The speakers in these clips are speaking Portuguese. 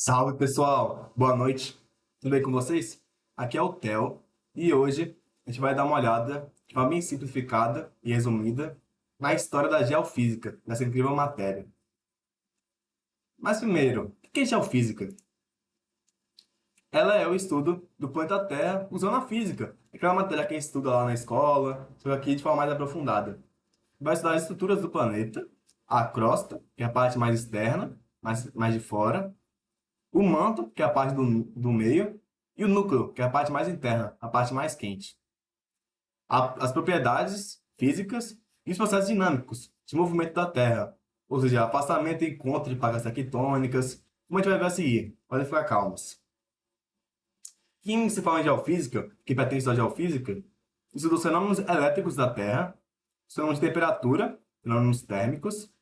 Salve pessoal, boa noite, tudo bem com vocês? Aqui é o Theo e hoje a gente vai dar uma olhada de forma bem simplificada e resumida na história da geofísica, dessa incrível matéria. Mas primeiro, o que é geofísica? Ela é o estudo do planeta Terra usando a física, aquela matéria que a gente estuda lá na escola, só aqui de forma mais aprofundada. Vai estudar as estruturas do planeta, a crosta, que é a parte mais externa, mais de fora, o manto, que é a parte do meio, e o núcleo, que é a parte mais interna, a parte mais quente. As propriedades físicas e os processos dinâmicos de movimento da Terra, ou seja, afastamento e encontro de placas tectônicas, como a gente vai ver a seguir. Podem ficar calmos. Quem se fala em geofísica, que pertence à geofísica, estuda os fenômenos elétricos da Terra, os fenômenos de temperatura, fenômenos térmicos,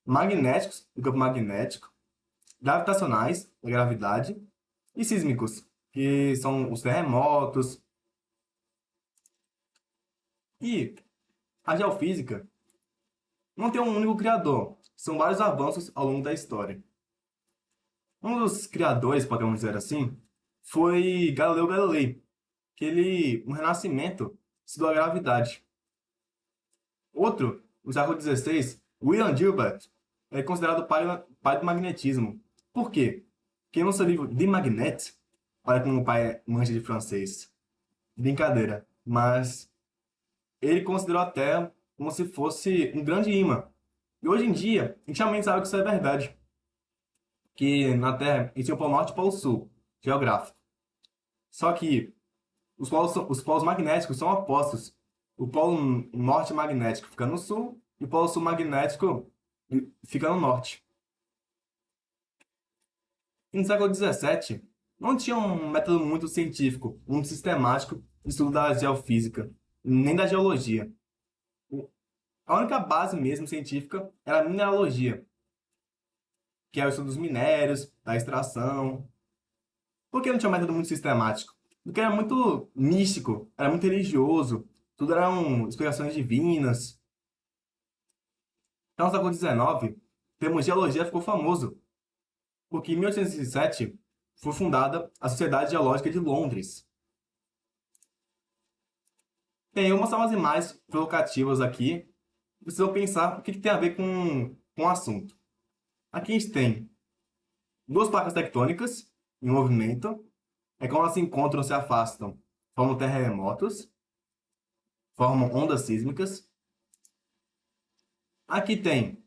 magnéticos, do campo magnético, gravitacionais, da gravidade, e sísmicos, que são os terremotos. E a geofísica não tem um único criador, são vários avanços ao longo da história. Um dos criadores, podemos dizer assim, foi Galileu Galilei, que ele, no Renascimento, estudou a gravidade. Outro, no século XVI, William Gilbert, é considerado o pai do magnetismo. Por quê? Porque no seu livro De Magnet, olha como o pai manja de francês. Brincadeira. Mas ele considerou a Terra como se fosse um grande imã. E hoje em dia, a gente realmente sabe que isso é verdade. Que na Terra existe o Polo Norte e o Polo Sul, geográfico. Só que os polos magnéticos são opostos. O Polo Norte magnético fica no sul e o Polo Sul magnético fica no norte. E no século XVII, não tinha um método muito científico, muito sistemático de estudo da geofísica, nem da geologia. A única base mesmo científica era a mineralogia, que é o estudo dos minérios, da extração. Por que não tinha um método muito sistemático? Porque era muito místico, era muito religioso, tudo eram explicações divinas. Então, no século XIX, o termo geologia ficou famoso, porque em 1807 foi fundada a Sociedade Geológica de Londres. Bem, eu vou mostrar umas imagens provocativas aqui. Precisam pensar o que tem a ver com o assunto. Aqui a gente tem duas placas tectônicas em movimento. É quando elas se encontram ou se afastam, formam terremotos, formam ondas sísmicas. Aqui tem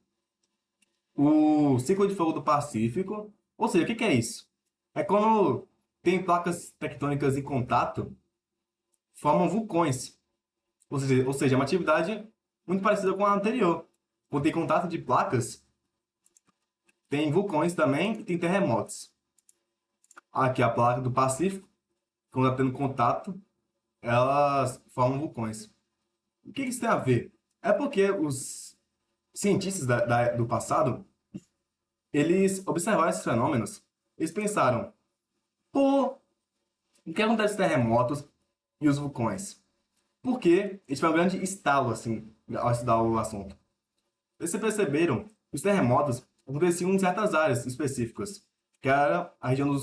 o ciclo de fogo do Pacífico. Ou seja, o que é isso? É quando tem placas tectônicas em contato, formam vulcões. Ou seja, é uma atividade muito parecida com a anterior. Quando tem contato de placas, tem vulcões também e tem terremotos. Aqui a placa do Pacífico, quando está tendo contato, elas formam vulcões. O que isso tem a ver? É porque os cientistas do passado, eles observaram esses fenômenos, eles pensaram, pô, o que acontece com os terremotos e os vulcões? Porque eles tiveram um grande estalo, assim, ao estudar o assunto. Eles perceberam que os terremotos aconteciam em certas áreas específicas, que era a região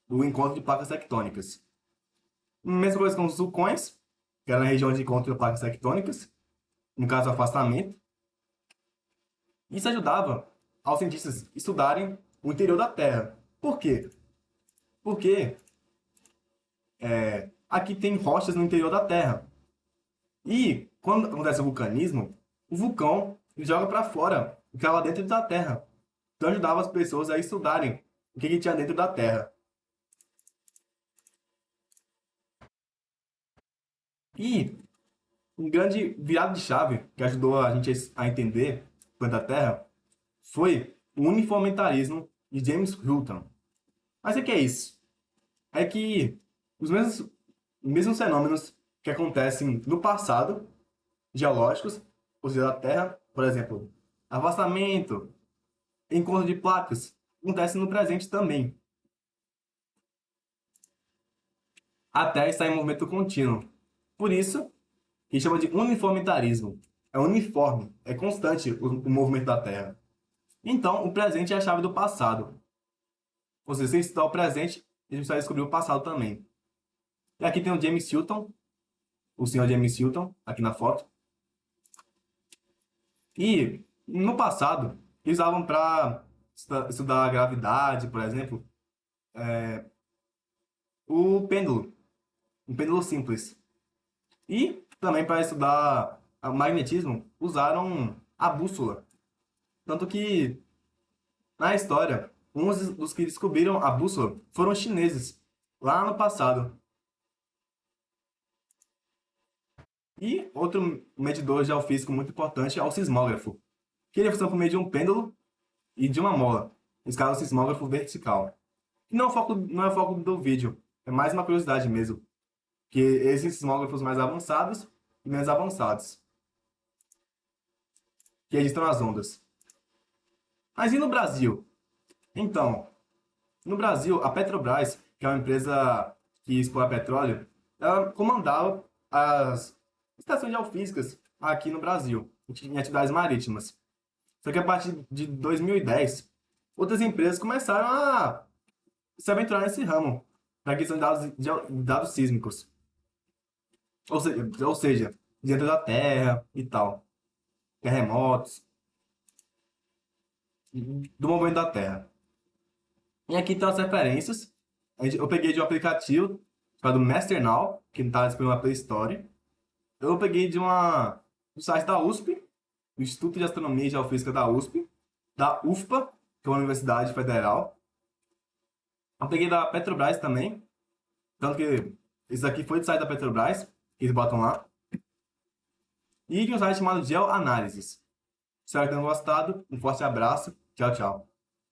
do encontro de placas tectônicas. Mesma coisa com os vulcões, que era na região de encontro de placas tectônicas, no caso, afastamento. Isso ajudava aos cientistas estudarem o interior da Terra. Por quê? Porque aqui tem rochas no interior da Terra. E quando acontece o vulcanismo, o vulcão joga para fora o que estava dentro da Terra. Então ajudava as pessoas a estudarem o que tinha dentro da Terra. E um grande virado de chave que ajudou a gente a entender o planeta Terra foi o uniformitarismo de James Hulton. Mas o que é isso? É que os mesmos fenômenos que acontecem no passado, geológicos, ou seja, da Terra, por exemplo, afastamento, encontro de placas, acontecem no presente também. A Terra está em movimento contínuo. Por isso, que chama de uniformitarismo. É uniforme, é constante o movimento da Terra. Então, o presente é a chave do passado. Ou seja, sem estudar o presente, a gente vai descobrir o passado também. E aqui tem o James Hilton, o senhor James Hilton, aqui na foto. E no passado, eles usavam para estudar a gravidade, por exemplo, o pêndulo, um pêndulo simples. E também para estudar o magnetismo, usaram a bússola. Tanto que, na história, uns dos que descobriram a bússola foram os chineses, lá no passado. E outro medidor geofísico muito importante é o sismógrafo, que ele funciona por meio de um pêndulo e de uma mola. Nesse caso, o sismógrafo vertical. E não é o foco do vídeo, é mais uma curiosidade mesmo, que existem sismógrafos mais avançados e menos avançados, que registram as ondas. Mas e no Brasil? Então, no Brasil, a Petrobras, que é uma empresa que explora petróleo, ela comandava as estações geofísicas aqui no Brasil, em atividades marítimas. Só que a partir de 2010, outras empresas começaram a se aventurar nesse ramo, para aquisição dados sísmicos. Ou seja, dentro da Terra e tal, terremotos, do movimento da Terra. E aqui estão as referências. Eu peguei de um aplicativo chamado Masternow, que está disponível na Play Store. Eu peguei do site da USP, do Instituto de Astronomia e Geofísica da USP, da UFPA, que é uma universidade federal. Eu peguei da Petrobras também, tanto que esse aqui foi do site da Petrobras, que eles botam lá. E de um site chamado GeoAnálises. Espero que tenham gostado. Um forte abraço. Tchau, tchau.